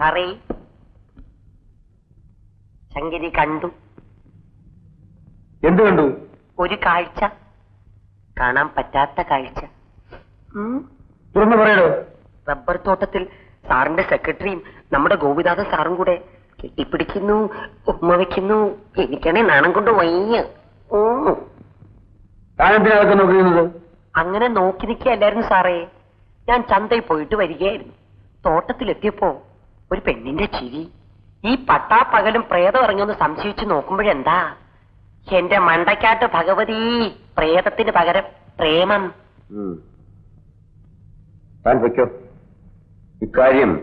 സാറേ, ശങ്കരി കണ്ടു. എന്ത് കണ്ടു? ഒരു കാഴ്ച, കാണാൻ പറ്റാത്ത കാഴ്ച. തുറന്നു പറയണോ? റബ്ബർ തോട്ടത്തിൽ സാറിന്റെ സെക്രട്ടറിയും നമ്മുടെ ഗോപിനാഥൻ സാറും കൂടെ കെട്ടിപ്പിടിക്കുന്നു, ഉമ്മ വെക്കുന്നു. എനിക്കാണെ നാണം കൊണ്ട് വയ്യ. താനെന്തിനൊക്കെ നോക്കുന്നത്? അങ്ങനെ നോക്കി നിൽക്കുകയല്ലായിരുന്നു സാറേ. ഞാൻ ചന്തയിൽ പോയിട്ട് വരികയായിരുന്നു. തോട്ടത്തിലെത്തിയപ്പോ ഒരു പെണ്ണിന്റെ ചിരി. ഈ പട്ടാപ്പകലും പ്രേതം ഇറങ്ങിയൊന്ന് സംശയിച്ചു നോക്കുമ്പോഴെന്താ, എന്റെ മണ്ടക്കാട്ട് ഭഗവതി, പ്രേതത്തിന് പകരം പ്രേമം. താൻ വയ്ക്കോ, ഇക്കാര്യം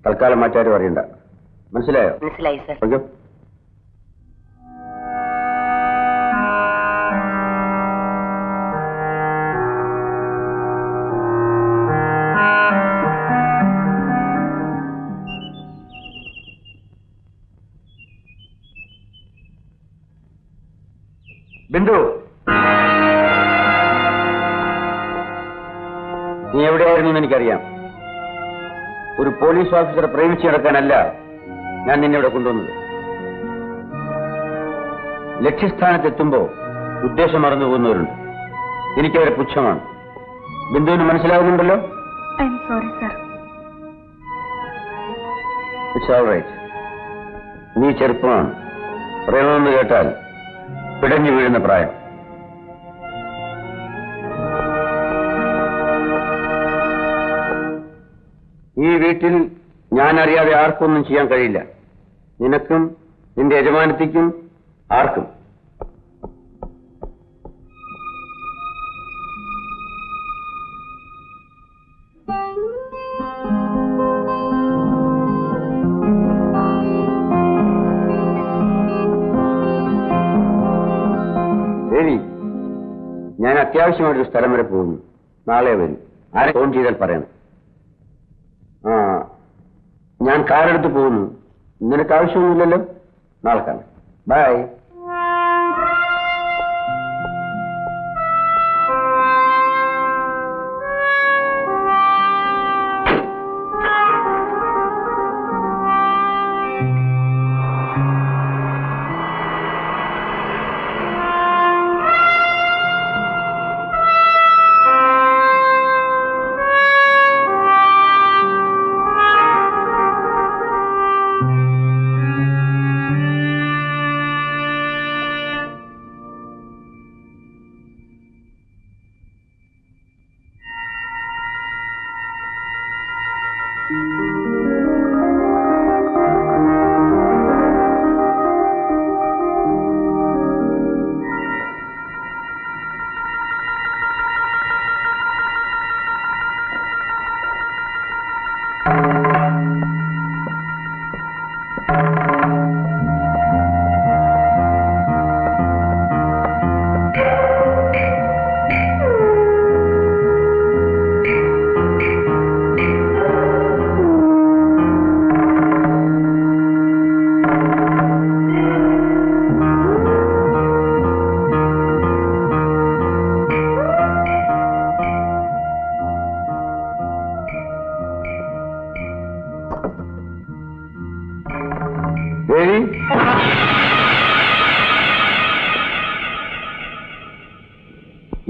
തൽക്കാലം മറ്റാരും അറിയണ്ട. മനസ്സിലായോ? മനസ്സിലായി സർ. വയ്ക്കോ. ബിന്ദു, നീ എവിടെയായിരുന്നു എന്ന് എനിക്കറിയാം. ഒരു പോലീസ് ഓഫീസറെ പ്രേമിച്ചു നടക്കാനല്ല ഞാൻ നിന്നെ ഇവിടെ കൊണ്ടുവന്നത്. ലക്ഷ്യസ്ഥാനത്തെത്തുമ്പോ ഉദ്ദേശം മറന്നു പോകുന്നവരുണ്ട്. എനിക്കവരെ പുച്ഛമാണ്. ബിന്ദുവിന് മനസ്സിലാകുന്നുണ്ടല്ലോ? It's all right. നീ ചെറുപ്പമാണ്. പ്രേമമെന്ന് കേട്ടാൽ പിടഞ്ഞു വീഴുന്ന പ്രായം. ഈ വീട്ടിൽ ഞാൻ അറിയാതെ ആർക്കും ഒന്നും ചെയ്യാൻ കഴിയില്ല. നിനക്കും നിന്റെ യജമാനത്തിക്കും ആർക്കും. ശരി, ഞാൻ അത്യാവശ്യമായിട്ടൊരു സ്ഥലം വരെ പോകുന്നു. നാളെ വരും. ആരെ ഫോൺ ചെയ്താൽ പറയണം. ഞാൻ കാറെടുത്ത് പോകുന്നു. നിനക്ക് ആവശ്യമൊന്നുമില്ലല്ലോ. നാളെ കാണാം. ബൈ.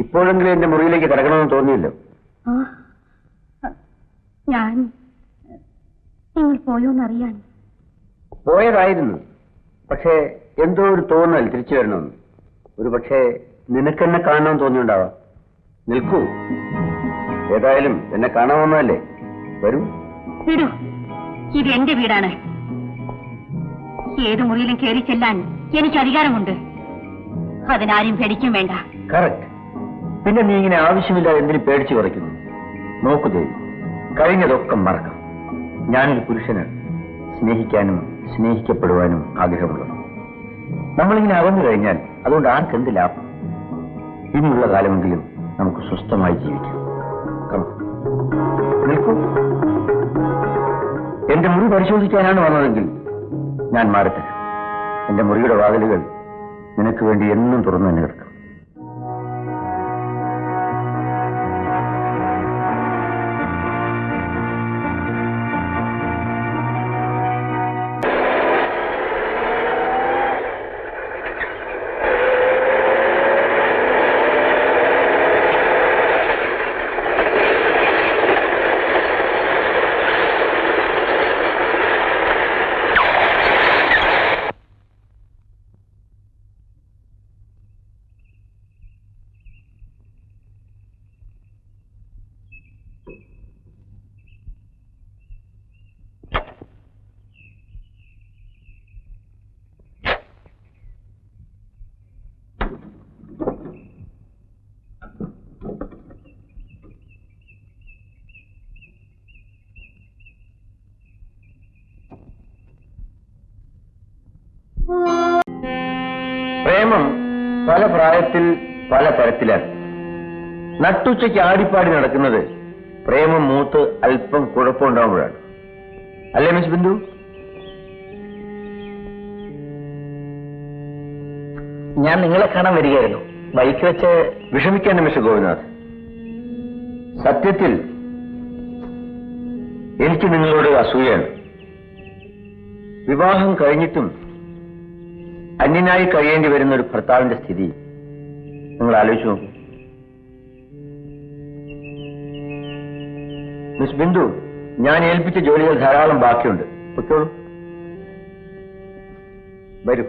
ഇപ്പോഴെങ്കിലും എന്റെ മുറിയിലേക്ക് കിടക്കണമെന്ന് തോന്നിയില്ലോ? ഞാൻ നിങ്ങൾ പോയോന്നറിയാൻ. പോയതായിരുന്നു. പക്ഷേ എന്തോ ഒരു തോന്നൽ തിരിച്ചു വരണമെന്ന്. ഒരു പക്ഷേ നിനക്കെന്നെ കാണണമെന്ന് തോന്നിയുണ്ടാവാം. നിൽക്കൂ, ഏതായാലും എന്നെ കാണാമെന്നല്ലേ. വരൂ. വിടൂ, ഇത് എന്റെ വീടാണ്. ഏത് മുറിയിലും കയറി ചെല്ലാൻ എനിക്ക് അധികാരമുണ്ട്. അതിനാരും പേടിക്കും വേണ്ട. കറക്റ്റ്. പിന്നെ നീ ഇങ്ങനെ ആവശ്യമില്ലാതെ എന്തിനു പേടിച്ചു കുറയ്ക്കുന്നു? നോക്കൂ ദേവി, കഴിഞ്ഞതൊക്കെ മറക്കാം. ഞാനൊരു പുരുഷന് സ്നേഹിക്കാനും സ്നേഹിക്കപ്പെടുവാനും ആഗ്രഹമുള്ളത്. നമ്മളിങ്ങനെ അകന്നു കഴിഞ്ഞാൽ അതുകൊണ്ട് ആർക്കെന്ത് ലാഭം? ഇനിയുള്ള കാലമെങ്കിലും നമുക്ക് സ്വസ്ഥമായി ജീവിക്കാം. നിൽക്കൂ. എന്റെ മുറി പരിശോധിക്കാനാണ് വന്നതെങ്കിൽ ഞാൻ മാറത്തില്ല. എന്റെ മുറിയുടെ വാതിലുകൾ നിനക്ക് വേണ്ടി എന്നും തുറന്നു തന്നെ കിടക്കും. പ്രേമം പല പ്രായത്തിൽ പല തരത്തിലാണ്. നട്ടുച്ചയ്ക്ക് ആടിപ്പാടി നടക്കുന്നത് പ്രേമം മൂത്ത് അല്പം കുഴപ്പമുണ്ടാകുമ്പോഴാണ്. അല്ലേ മിസ് ബിന്ദു? ഞാൻ നിങ്ങളെ കാണാൻ വരികയായിരുന്നു. ബൈക്ക് വെച്ച് വിഷമിക്കേണ്ട മിസ്റ്റർ ഗോപിനാഥ്. സത്യത്തിൽ എനിക്ക് നിങ്ങളോട് അസൂയാണ്. വിവാഹം കഴിഞ്ഞിട്ടും അന്യനായി കഴിയേണ്ടി വരുന്ന ഒരു ഭർത്താവിന്റെ സ്ഥിതി നിങ്ങൾ ആലോചിച്ചു നോക്കൂ. മിസ് ബിന്ദു, ഞാൻ ഏൽപ്പിച്ച ജോലികൾ ധാരാളം ബാക്കിയുണ്ട്. പൊയ്ക്കോളൂ, വരൂ.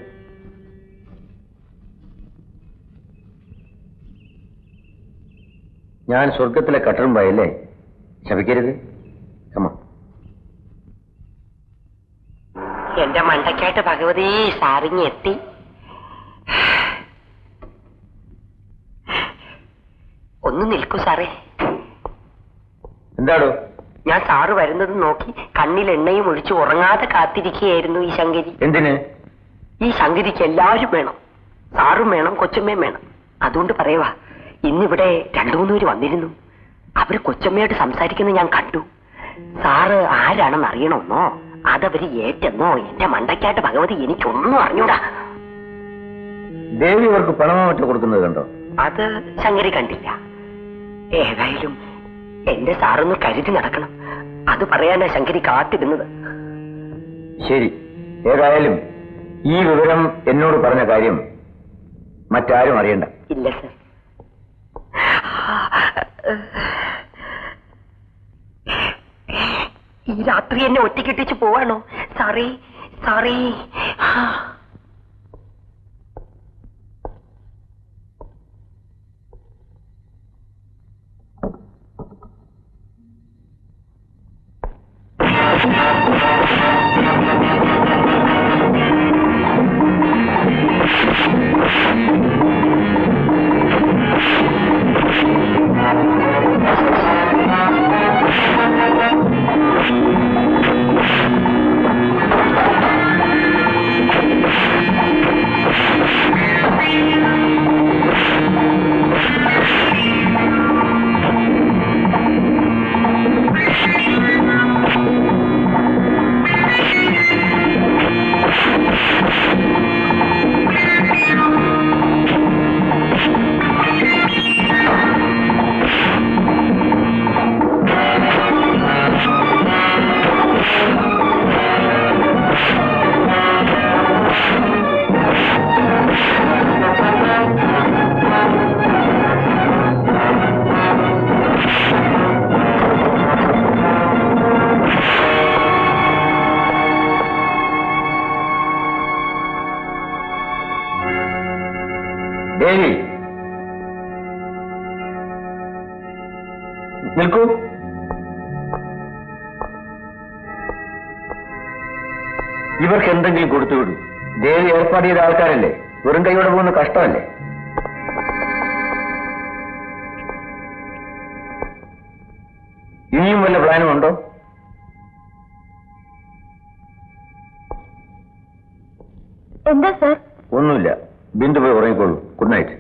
ഞാൻ സ്വർഗത്തിലെ കട്ടറുമ്പായല്ലേ, ശപിക്കരുത്. കമ. എന്റെ മണ്ടയ്ക്കായിട്ട് ഭഗവതി സാറിങ് എത്തി. ഒന്ന് നിൽക്കൂ സാറേ. എന്താടോ? ഞാൻ സാറ് വരുന്നത് നോക്കി കണ്ണിൽ എണ്ണയും ഒഴിച്ച് ഉറങ്ങാതെ കാത്തിരിക്കുകയായിരുന്നു ഈ ശങ്കരി. എന്തിന്? ഈ ശങ്കരിക്ക് എല്ലാവരും വേണം. സാറും വേണം, കൊച്ചമ്മയും വേണം. അതുകൊണ്ട് പറയുവാ, ഇന്നിവിടെ 2-3 പേര് വന്നിരുന്നു. അവര് കൊച്ചമ്മയോട് സംസാരിക്കുന്നത് ഞാൻ കണ്ടു. സാറ് ആരാണെന്ന് അറിയണമെന്നോ അതവര് ഏറ്റെന്നോ എന്റെ മണ്ടയ്ക്കായിട്ട് ഭഗവതി എനിക്കൊന്നും അറിഞ്ഞൂടാ. ദേവി അവർക്ക് പണമോ മറ്റോ കൊടുക്കുന്നത് കണ്ടോ? അത് ശങ്കരി കണ്ടില്ല. ഏതായാലും എന്റെ സാറൊന്ന് കരുതി നടക്കണം. അത് പറയാനാ ശങ്കരി കാത്തിരുന്നത്. ശരി, ഏതായാലും ഈ വിവരം എന്നോട് പറഞ്ഞ കാര്യം മറ്റാരും അറിയണ്ട. ഇല്ല സർ. ഈ രാത്രി എന്നെ ഒറ്റയ്ക്കിട്ടിച്ച് പോവാണോ? സാറേ സാറേ. ദേവി, നിൽക്കൂ. ഇവർക്ക് എന്തെങ്കിലും കൊടുത്തുവിടൂ. ദേവി ഏർപ്പാട് ചെയ്ത ആൾക്കാരല്ലേ, വെറും കൈയോടെ പോകുന്ന കഷ്ടമല്ലേ. ഇനിയും വല്ല പ്ലാനും ഉണ്ടോ? എന്താ സർ? ഒന്നുമില്ല. ബിന്ദു പോയി ഉറങ്ങിക്കോളൂ. Good night.